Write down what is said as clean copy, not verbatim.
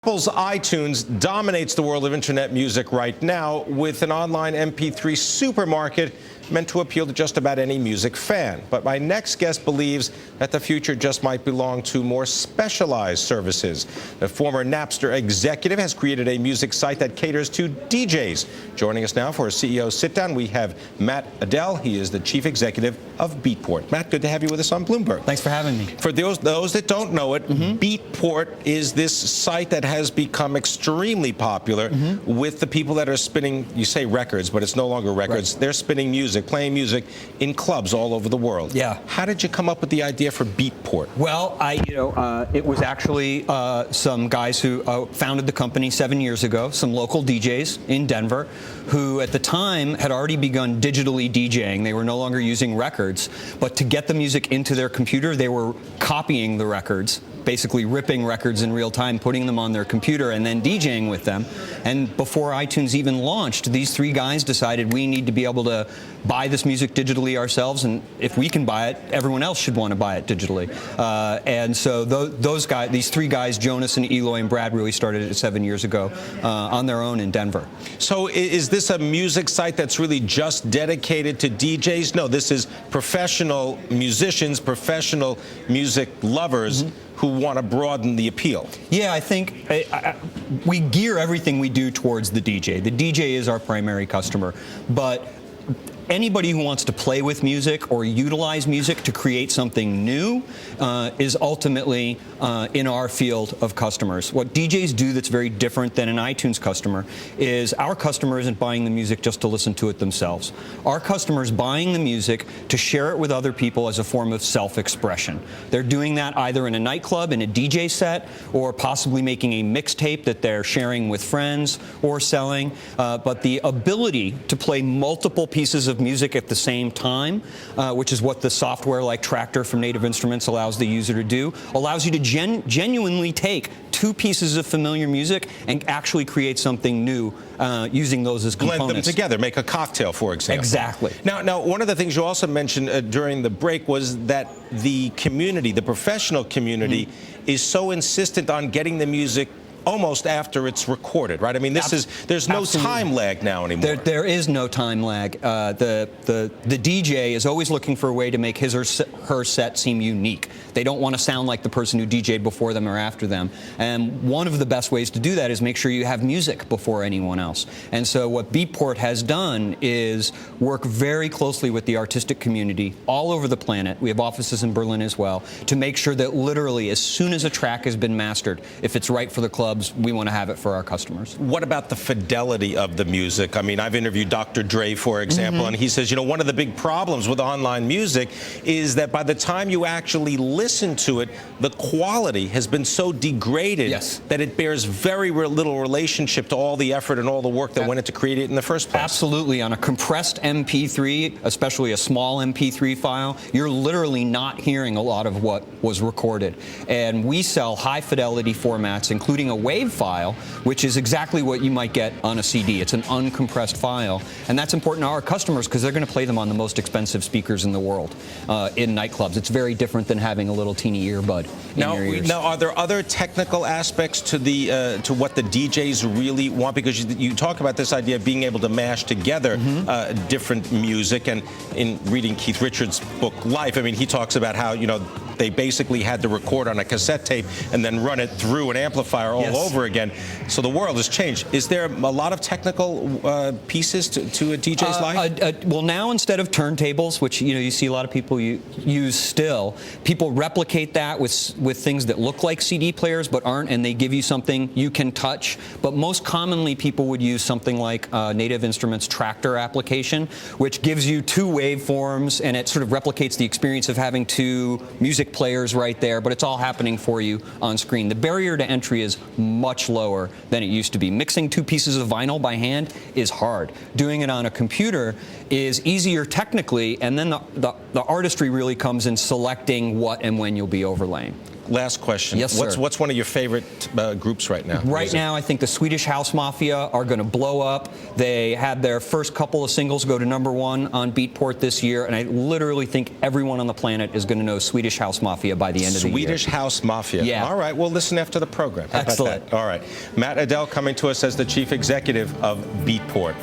Apple's iTunes dominates the world of internet music right now with an online MP3 supermarket meant to appeal to just about any music fan. But my next guest believes that the future just might belong to more specialized services. The former Napster executive has created a music site that caters to DJs. Joining us now for a CEO sit-down, we have Matt Adell. He is the chief executive of Beatport. Matt, good to have you with us on Bloomberg. Thanks for having me. For those that don't know it, Beatport is this site that has become extremely popular with the people that are spinning, you say records, but it's no longer records. Right. They're spinning music, playing music in clubs all over the world. Yeah. How did you come up with the idea for Beatport? Well, it was actually some guys who founded the company 7 years ago, some local DJs in Denver, who at the time had already begun digitally DJing. They were no longer using records, but to get the music into their computer, they were copying the records, basically ripping records in real time, putting them on their computer, and then DJing with them. And before iTunes even launched, these three guys decided we need to be able to buy this music digitally ourselves, and if we can buy it, everyone else should want to buy it digitally. And so those guys, these three guys, Jonas and Eloy and Brad, really started it 7 years ago on their own in Denver. So is this a music site that's really just dedicated to DJs? No, this is professional musicians, professional music lovers who want to broaden the appeal. Yeah, I think we gear everything we do towards the DJ. The DJ is our primary customer, but anybody who wants to play with music or utilize music to create something new is ultimately in our field of customers. What DJs do that's very different than an iTunes customer is our customer isn't buying the music just to listen to it themselves. Our customer is buying the music to share it with other people as a form of self-expression. They're doing that either in a nightclub, in a DJ set, or possibly making a mixtape that they're sharing with friends or selling. But the ability to play multiple pieces of music at the same time, which is what the software like Tractor from Native Instruments allows the user to do, allows you to genuinely take two pieces of familiar music and actually create something new using those as components. Blend them together, make a cocktail, for example. Exactly. Now, one of the things you also mentioned during the break was that the community, the professional community, is so insistent on getting the music almost after it's recorded, right? I mean, there's no time lag now anymore. There is no time lag. The DJ is always looking for a way to make his or her set seem unique. They don't want to sound like the person who DJ'd before them or after them. And one of the best ways to do that is make sure you have music before anyone else. And so what Beatport has done is work very closely with the artistic community all over the planet. We have offices in Berlin as well, to make sure that literally as soon as a track has been mastered, if it's right for the club, we want to have it for our customers. What about the fidelity of the music? I mean, I've interviewed Dr. Dre, for example, and he says, one of the big problems with online music is that by the time you actually listen to it, the quality has been so degraded that it bears very little relationship to all the effort and all the work that went into creating it in the first place. Absolutely. On a compressed MP3, especially a small MP3 file, you're literally not hearing a lot of what was recorded. And we sell high fidelity formats, including a WAV file, which is exactly what you might get on a CD. It's an uncompressed file, and that's important to our customers because they're going to play them on the most expensive speakers in the world in nightclubs. It's very different than having a little teeny earbud in your ears. Now, are there other technical aspects to to what the DJs really want? Because you talk about this idea of being able to mash together different music, and in reading Keith Richards' book Life, I mean, he talks about how they basically had to record on a cassette tape and then run it through an amplifier all over again. So the world has changed. Is there a lot of technical pieces to a DJ's life? Well, now instead of turntables, which you see a lot of people use still, people replicate that with things that look like CD players but aren't, and they give you something you can touch. But most commonly, people would use something like Native Instruments Tractor application, which gives you two waveforms, and it sort of replicates the experience of having two music players right there, but it's all happening for you on screen. The barrier to entry is much lower than it used to be. Mixing two pieces of vinyl by hand is hard. Doing it on a computer is easier technically, and then the artistry really comes in selecting what and when you'll be overlaying. last question. Yes, sir. What's one of your favorite groups right now? Right now, I think the Swedish House Mafia are going to blow up. They had their first couple of singles go to #1 on Beatport this year, and I literally think everyone on the planet is going to know Swedish House Mafia by the end of the year. Swedish House Mafia. Yeah. All right, we'll listen after the program. How about Excellent. that? All right. Matt Adell coming to us as the Chief Executive of Beatport.